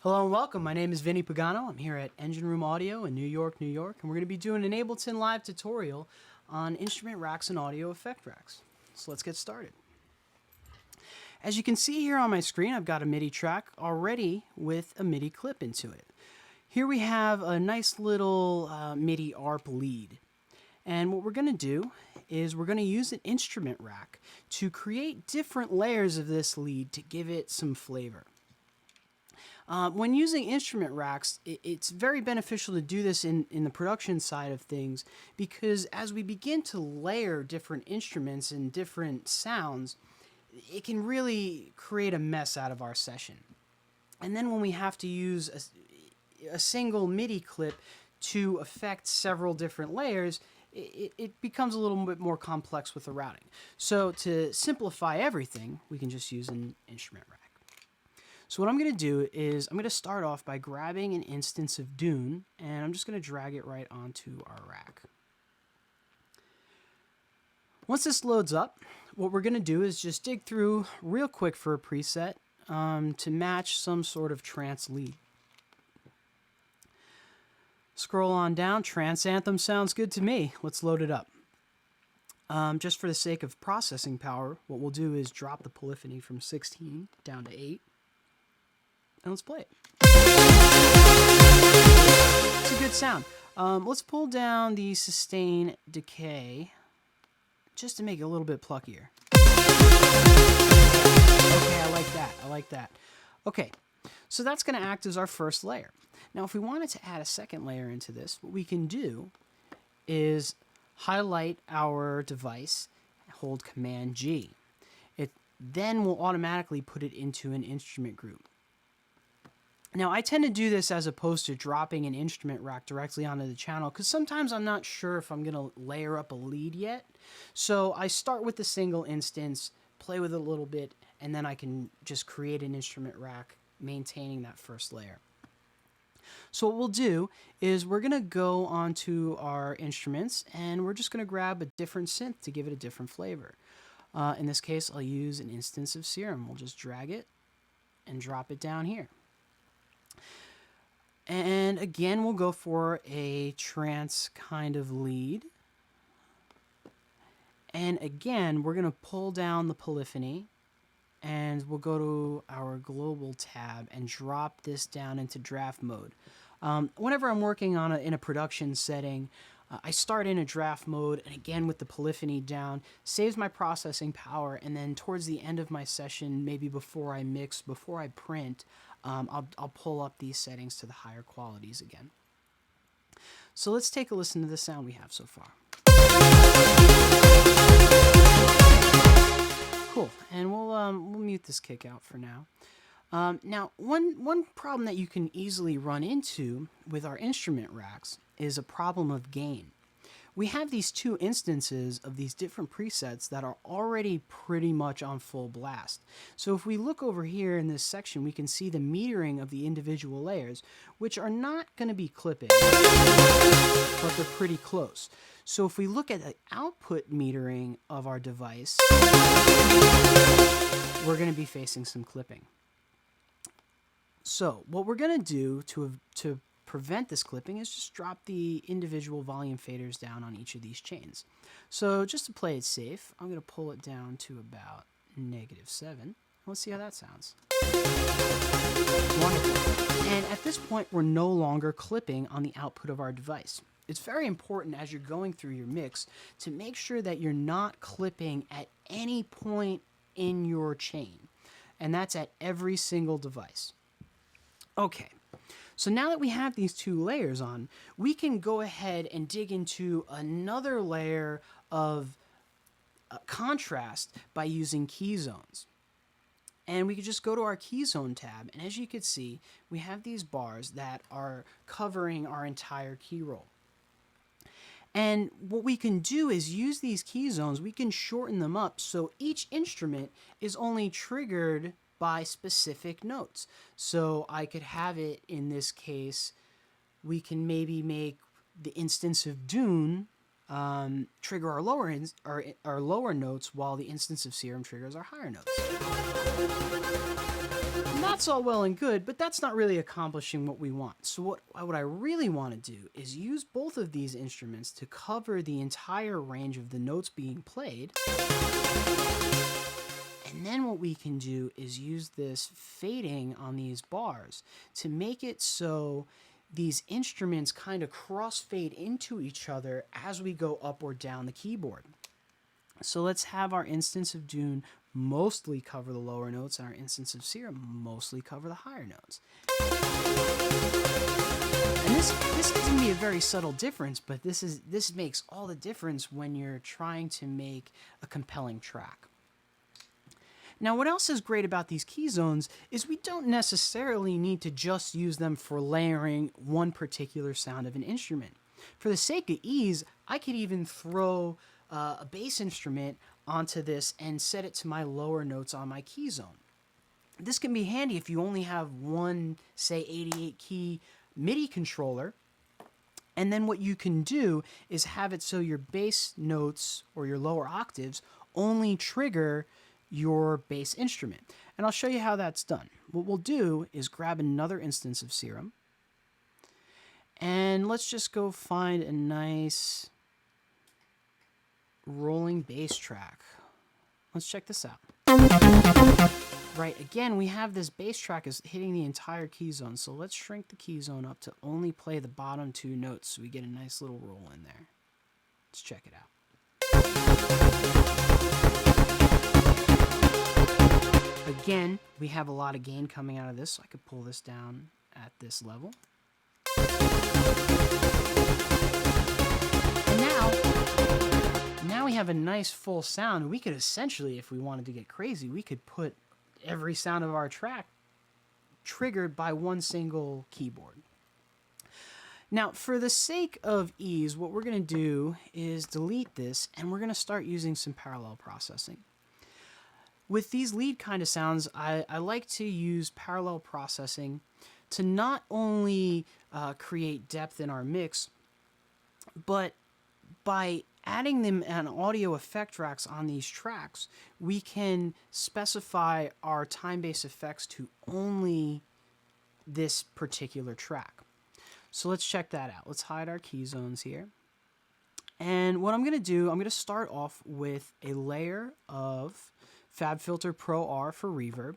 Hello and welcome. My name is Vinny Pagano. I'm here at Engine Room Audio in New York, New York, and we're going to be doing an Ableton live tutorial on instrument racks and audio effect racks. So let's get started. As you can see here on my screen, I've got a MIDI track already with a MIDI clip into it. Here we have a nice little MIDI ARP lead. And what we're going to do is we're going to use an instrument rack to create different layers of this lead to give it some flavor. When using instrument racks, it's very beneficial to do this in the production side of things, because as we begin to layer different instruments and different sounds, it can really create a mess out of our session. And then when we have to use a single MIDI clip to affect several different layers, it becomes a little bit more complex with the routing. So to simplify everything, we can just use an instrument rack. So what I'm going to do is I'm going to start off by grabbing an instance of Dune, and I'm just going to drag it right onto our rack. Once this loads up, what we're going to do is just dig through real quick for a preset to match some sort of trance lead. Scroll on down. Trance Anthem sounds good to me. Let's load it up. Just for the sake of processing power, what we'll do is drop the polyphony from 16 down to 8. And let's play it. It's a good sound. Let's pull down the sustain decay just to make it a little bit pluckier. Okay, I like that. I like that. Okay, so that's going to act as our first layer. Now, if we wanted to add a second layer into this, what we can do is highlight our device, hold Command G. It then will automatically put it into an instrument group. Now, I tend to do this as opposed to dropping an instrument rack directly onto the channel, because sometimes I'm not sure if I'm going to layer up a lead yet. So I start with the single instance, play with it a little bit, and then I can just create an instrument rack maintaining that first layer. So what we'll do is we're going to go onto our instruments, and we're just going to grab a different synth to give it a different flavor. In this case, I'll use an instance of Serum. We'll just drag it and drop it down here. And again, we'll go for a trance kind of lead. And again, we're going to pull down the polyphony, and we'll go to our global tab and drop this down into draft mode. Whenever I'm working on in a production setting, I start in a draft mode, and again with the polyphony down, saves my processing power, and then towards the end of my session, maybe before I mix, before I print, I'll pull up these settings to the higher qualities again. So let's take a listen to the sound we have so far. Cool, and we'll mute this kick out for now. Now, one problem that you can easily run into with our instrument racks is a problem of gain. We have these two instances of these different presets that are already pretty much on full blast. So if we look over here in this section, we can see the metering of the individual layers, which are not going to be clipping, but they're pretty close. So if we look at the output metering of our device, we're going to be facing some clipping. So what we're going to do to prevent this clipping is just drop the individual volume faders down on each of these chains. So just to play it safe, I'm going to pull it down to about -7. Let's see how that sounds. Wonderful. And at this point, we're no longer clipping on the output of our device. It's very important as you're going through your mix to make sure that you're not clipping at any point in your chain. And that's at every single device. Okay. So now that we have these two layers on, we can go ahead and dig into another layer of contrast by using key zones. And we could just go to our key zone tab, and as you can see, we have these bars that are covering our entire key roll. And what we can do is use these key zones, we can shorten them up so each instrument is only triggered by specific notes. So I could have it, in this case, we can maybe make the instance of Dune trigger our lower notes, while the instance of Serum triggers our higher notes. that's all well and good, but that's not really accomplishing what we want. So what I really want to do is use both of these instruments to cover the entire range of the notes being played. And then what we can do is use this fading on these bars to make it so these instruments kind of crossfade into each other as we go up or down the keyboard. So let's have our instance of Dune mostly cover the lower notes and our instance of Serum mostly cover the higher notes. And this can be a very subtle difference, but this makes all the difference when you're trying to make a compelling track. Now, what else is great about these key zones is we don't necessarily need to just use them for layering one particular sound of an instrument. For the sake of ease, I could even throw a bass instrument onto this and set it to my lower notes on my key zone. This can be handy if you only have one, say, 88 key MIDI controller. And then what you can do is have it so your bass notes or your lower octaves only trigger your bass instrument. And I'll show you how that's done. What we'll do is grab another instance of Serum. And let's just go find a nice rolling bass track. Let's check this out. Right, again, we have this bass track is hitting the entire key zone. So let's shrink the key zone up to only play the bottom two notes so we get a nice little roll in there. Let's check it out. Again, we have a lot of gain coming out of this, so I could pull this down at this level. And now we have a nice full sound. We could essentially, if we wanted to get crazy, we could put every sound of our track triggered by one single keyboard. Now, for the sake of ease, what we're going to do is delete this, and we're going to start using some parallel processing. With these lead kind of sounds, I like to use parallel processing to not only create depth in our mix, but by adding them an audio effect racks on these tracks, we can specify our time-based effects to only this particular track. So let's check that out. Let's hide our key zones here. And what I'm going to do, I'm going to start off with a layer of FabFilter Pro R for reverb.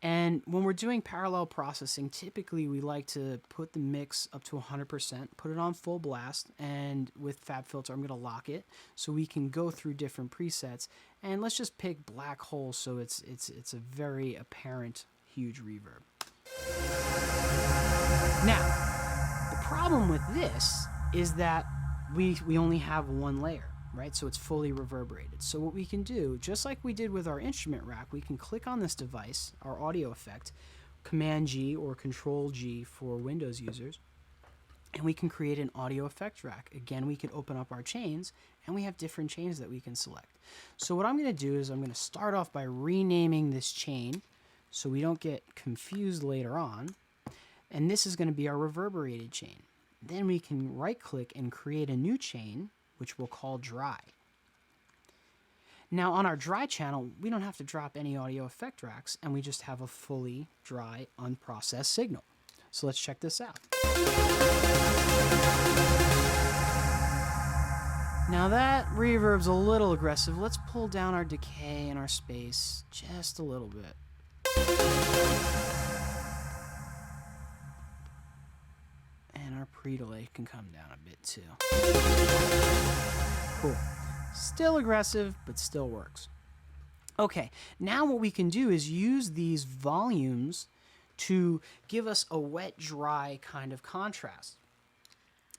And when we're doing parallel processing, typically we like to put the mix up to 100%, put it on full blast, and with FabFilter I'm going to lock it so we can go through different presets. And let's just pick Black Hole so it's a very apparent huge reverb. Now, the problem with this is that we only have one layer. Right, so it's fully reverberated. So what we can do, just like we did with our instrument rack, we can click on this device, our audio effect, Command G or Control G for Windows users, and we can create an audio effect rack. Again, we can open up our chains, and we have different chains that we can select. So what I'm going to do is I'm going to start off by renaming this chain so we don't get confused later on, and this is going to be our reverberated chain. Then we can right-click and create a new chain, which we'll call dry. Now on our dry channel, we don't have to drop any audio effect racks, and we just have a fully dry, unprocessed signal. So let's check this out. Now that reverb's a little aggressive. Let's pull down our decay and our space just a little bit. And our pre-delay can come down a bit too. Cool. Still aggressive, but still works. Okay, now what we can do is use these volumes to give us a wet-dry kind of contrast.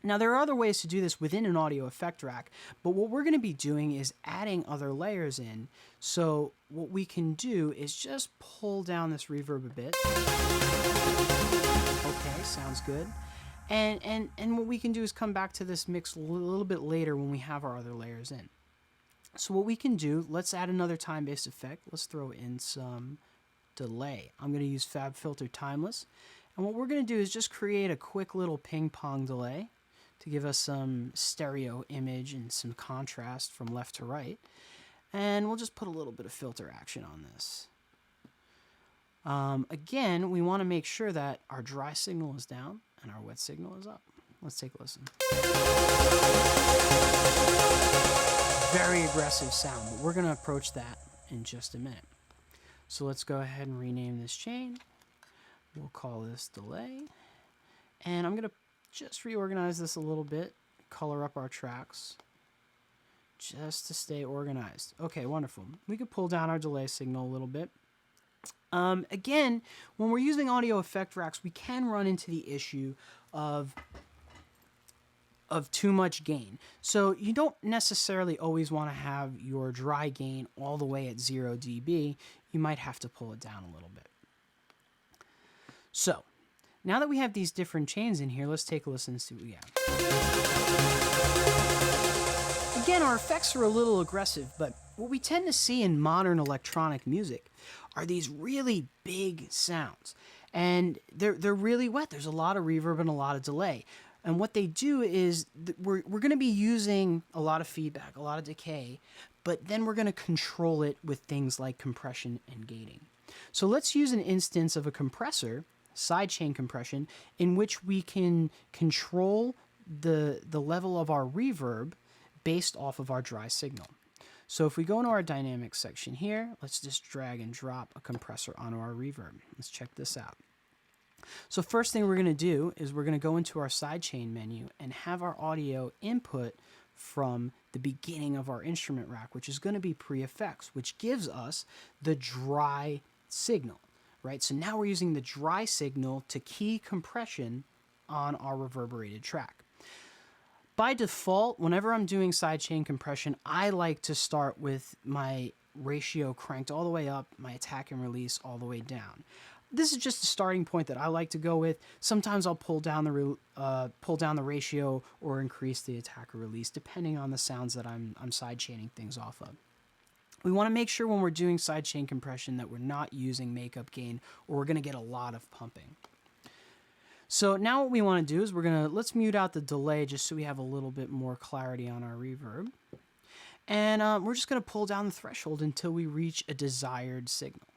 Now, there are other ways to do this within an audio effect rack, but what we're going to be doing is adding other layers in. So what we can do is just pull down this reverb a bit. Okay, sounds good. And what we can do is come back to this mix a little bit later when we have our other layers in. So what we can do, let's add another time-based effect. Let's throw in some delay. I'm going to use FabFilter Timeless. And what we're going to do is just create a quick little ping-pong delay to give us some stereo image and some contrast from left to right. And we'll just put a little bit of filter action on this. Again, we want to make sure that our dry signal is down and our wet signal is up. Let's take a listen. Very aggressive sound, but we're going to approach that in just a minute. So let's go ahead and rename this chain. We'll call this delay. And I'm going to just reorganize this a little bit, color up our tracks, just to stay organized. Okay, wonderful. We could pull down our delay signal a little bit. Again, when we're using audio effect racks, we can run into the issue of too much gain. So you don't necessarily always want to have your dry gain all the way at 0 dB. You might have to pull it down a little bit. So now that we have these different chains in here, let's take a listen and see what we have. Again, our effects are a little aggressive, but what we tend to see in modern electronic music are these really big sounds. And they're really wet. There's a lot of reverb and a lot of delay. And what they do is we're going to be using a lot of feedback, a lot of decay, but then we're going to control it with things like compression and gating. So let's use an instance of a compressor, sidechain compression, in which we can control the level of our reverb based off of our dry signal. So if we go into our dynamics section here, let's just drag and drop a compressor onto our reverb. Let's check this out. So first thing we're going to do is we're going to go into our sidechain menu and have our audio input from the beginning of our instrument rack, which is going to be pre-effects, which gives us the dry signal, right? So now we're using the dry signal to key compression on our reverberated track. By default, whenever I'm doing sidechain compression, I like to start with my ratio cranked all the way up, my attack and release all the way down. This is just a starting point that I like to go with. Sometimes I'll pull down the ratio or increase the attack or release, depending on the sounds that I'm sidechaining things off of. We want to make sure when we're doing sidechain compression that we're not using makeup gain, or we're going to get a lot of pumping. So now what we want to do is let's mute out the delay just so we have a little bit more clarity on our reverb. And we're just going to pull down the threshold until we reach a desired signal.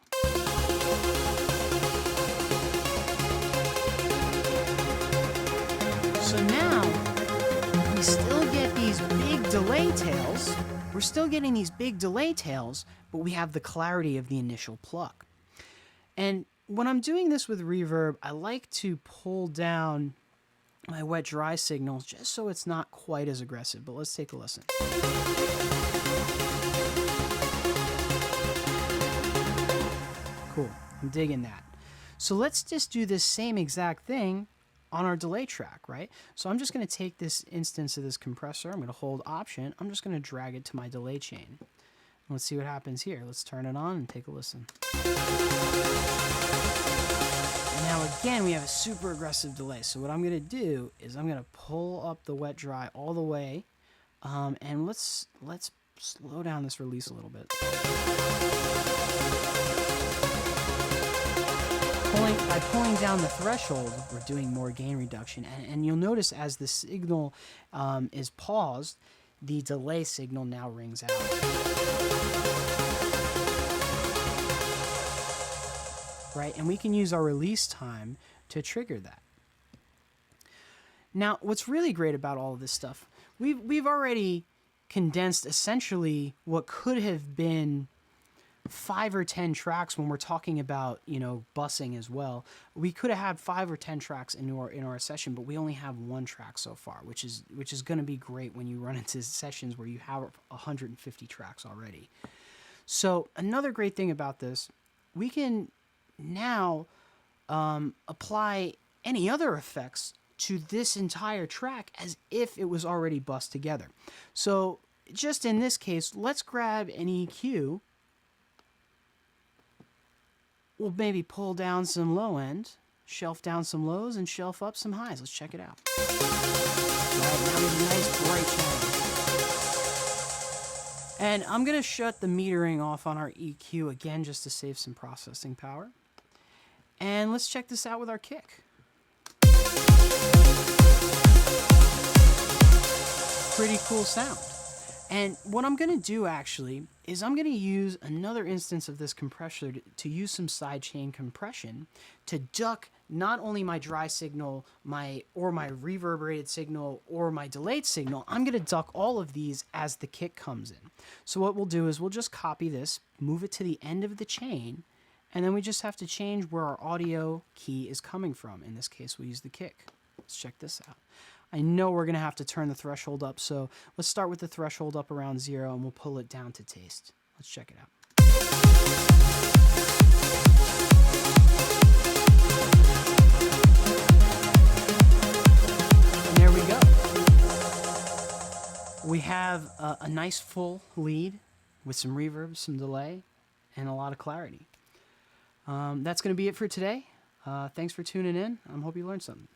So now we still get these big delay tails. We're still getting these big delay tails, but we have the clarity of the initial pluck. And when I'm doing this with reverb, I like to pull down my wet dry signals just so it's not quite as aggressive. But let's take a listen. Cool, I'm digging that. So let's just do this same exact thing on our delay track, right? So I'm just going to take this instance of this compressor. I'm going to hold Option. I'm just going to drag it to my delay chain. Let's see what happens here. Let's turn it on and take a listen. And now again, we have a super aggressive delay. So what I'm going to do is I'm going to pull up the wet dry all the way, and let's slow down this release a little bit. By pulling down the threshold, we're doing more gain reduction, and you'll notice as the signal is paused, the delay signal now rings out. Right, and we can use our release time to trigger that. Now, what's really great about all of this stuff, we've already condensed essentially what could have been 5 or 10 tracks when we're talking about, bussing as well. We could have had 5 or 10 tracks in our session, but we only have 1 track so far, which is going to be great when you run into sessions where you have 150 tracks already. So another great thing about this, we can now apply any other effects to this entire track as if it was already bussed together. So just in this case, let's grab an EQ. We'll maybe pull down some low end, shelf down some lows, and shelf up some highs. Let's check it out. Right, now we have a nice bright channel. And I'm going to shut the metering off on our EQ again just to save some processing power. And let's check this out with our kick. Pretty cool sound. And what I'm going to do actually is I'm going to use another instance of this compressor to use some sidechain compression to duck not only my dry signal, my reverberated signal, or my delayed signal. I'm going to duck all of these as the kick comes in. So what we'll do is we'll just copy this, move it to the end of the chain, and then we just have to change where our audio key is coming from. In this case, we'll use the kick. Let's check this out. I know we're going to have to turn the threshold up, so let's start with the threshold up around 0, and we'll pull it down to taste. Let's check it out. And there we go. We have a nice full lead with some reverb, some delay, and a lot of clarity. That's going to be it for today. Thanks for tuning in. I hope you learned something.